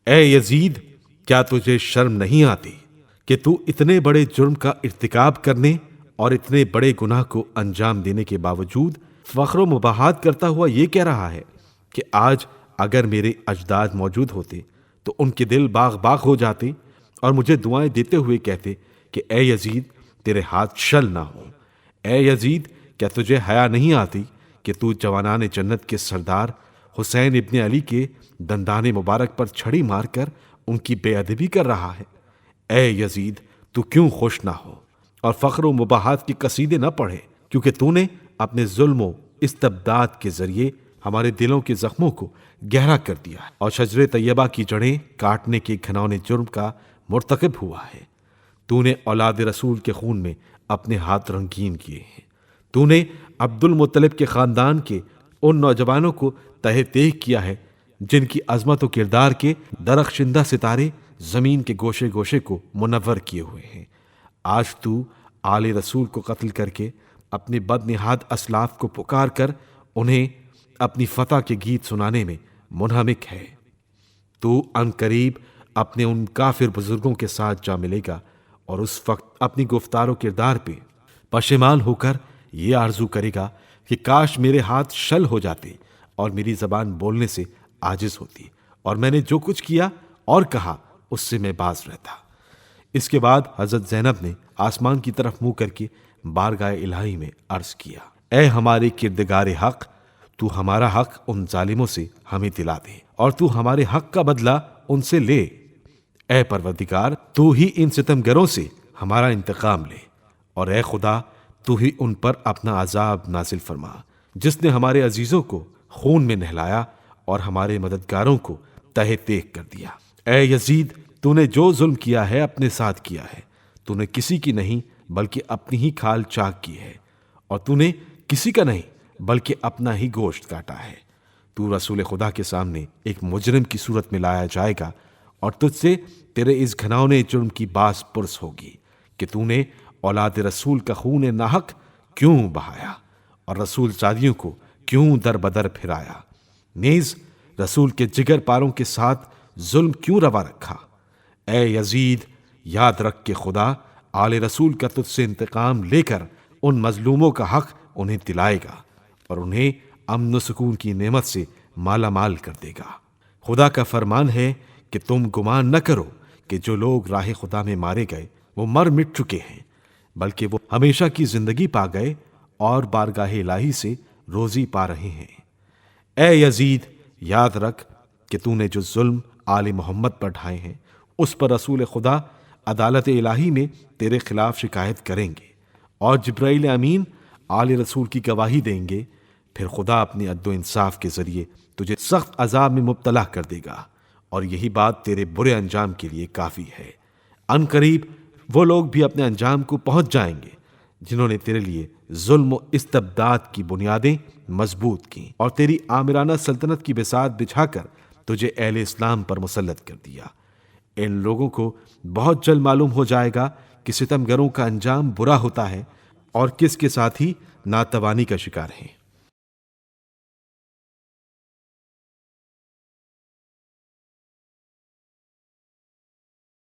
اے یزید، کیا تجھے شرم نہیں آتی کہ تو اتنے بڑے جرم کا ارتکاب کرنے اور اتنے بڑے گناہ کو انجام دینے کے باوجود فخر و مباحات کرتا ہوا یہ کہہ رہا ہے کہ آج اگر میرے اجداد موجود ہوتے تو ان کے دل باغ باغ ہو جاتے اور مجھے دعائیں دیتے ہوئے کہتے کہ اے یزید، تیرے ہاتھ شل نہ ہوں۔ اے یزید، کیا تجھے حیا نہیں آتی کہ تو جوانان جنت کے سردار حسین ابن علی کے دندان مبارک پر چھڑی مار کر ان کی بے ادبی کر رہا ہے؟ اے یزید، تو کیوں خوش نہ ہو اور فخر و مباحات کی قصیدے نہ پڑھے، کیونکہ تو نے اپنے ظلم و استبداد کے ذریعے ہمارے دلوں کے زخموں کو گہرا کر دیا ہے اور شجر طیبہ کی جڑیں کاٹنے کے گھنونے جرم کا مرتکب ہوا ہے۔ تو نے اولاد رسول کے خون میں اپنے ہاتھ رنگین کیے ہیں۔ تو نے عبد المطلب کے خاندان کے ان نوجوانوں کو تہہ تیغ کیا ہے جن کی عظمت و کردار کے درخشندہ ستارے زمین کے گوشے گوشے کو منور کیے ہوئے ہیں۔ آج تو آل رسول کو قتل کر کے اپنے بد نہاد اسلاف کو پکار کر انہیں اپنی فتح کے گیت سنانے میں منہمک ہے۔ تو ان قریب اپنے ان کافر بزرگوں کے ساتھ جا ملے گا اور اس وقت اپنی گفتار و کردار پہ پشیمان ہو کر یہ آرزو کرے گا کہ کاش میرے ہاتھ شل ہو جاتے اور میری زبان بولنے سے عاجز ہوتی اور میں نے جو کچھ کیا اور کہا اس سے میں باز رہتا۔ اس کے بعد حضرت زینب نے آسمان کی طرف منہ کر کے بارگاہ الہی میں عرض کیا، اے ہمارے کردگار حق، تو ہمارا حق ان ظالموں سے ہمیں دلا دے اور تو ہمارے حق کا بدلہ ان سے لے۔ اے پروردگار، تو ہی ان ستمگروں سے ہمارا انتقام لے، اور اے خدا، تو ہی ان پر اپنا عذاب نازل فرما، جس نے ہمارے عزیزوں کو خون میں نہلایا اور ہمارے مددگاروں کو تہہ تیغ کر دیا۔ اے یزید، تو نے جو ظلم کیا ہے اپنے ساتھ کیا ہے، تو نے کسی کی نہیں بلکہ اپنی ہی کھال چاک کی ہے، اور تو نے کسی کا نہیں بلکہ اپنا ہی گوشت کاٹا ہے۔ تو رسول خدا کے سامنے ایک مجرم کی صورت میں لایا جائے گا اور تجھ سے تیرے اس گھناؤنے جرم کی باز پرس ہوگی کہ تو نے اولاد رسول کا خون ناحق کیوں بہایا اور رسول زادیوں کو کیوں در بدر پھرایا، نیز رسول کے جگر پاروں کے ساتھ ظلم کیوں روا رکھا۔ اے یزید، یاد رکھ کہ خدا آل رسول کا تجھ سے انتقام لے کر ان مظلوموں کا حق انہیں دلائے گا اور انہیں امن و سکون کی نعمت سے مالا مال کر دے گا۔ خدا کا فرمان ہے کہ تم گمان نہ کرو کہ جو لوگ راہ خدا میں مارے گئے وہ مر مٹ چکے ہیں، بلکہ وہ ہمیشہ کی زندگی پا گئے اور بارگاہ الہی سے روزی پا رہے ہیں۔ اے یزید، یاد رکھ کہ تو نے جو ظلم آل محمد پر ڈھائے ہیں اس پر رسول خدا عدالت الہی میں تیرے خلاف شکایت کریں گے اور جبرائیل امین آل رسول کی گواہی دیں گے، پھر خدا اپنے عدل و انصاف کے ذریعے تجھے سخت عذاب میں مبتلا کر دے گا، اور یہی بات تیرے برے انجام کے لیے کافی ہے۔ ان قریب وہ لوگ بھی اپنے انجام کو پہنچ جائیں گے جنہوں نے تیرے لیے ظلم و استبداد کی بنیادیں مضبوط کی اور تیری آمرانہ سلطنت کی بساط بچھا کر تجھے اہل اسلام پر مسلط کر دیا۔ ان لوگوں کو بہت جلد معلوم ہو جائے گا کہ ستمگروں کا انجام برا ہوتا ہے اور کس کے ساتھ ہی ناتوانی کا شکار ہیں۔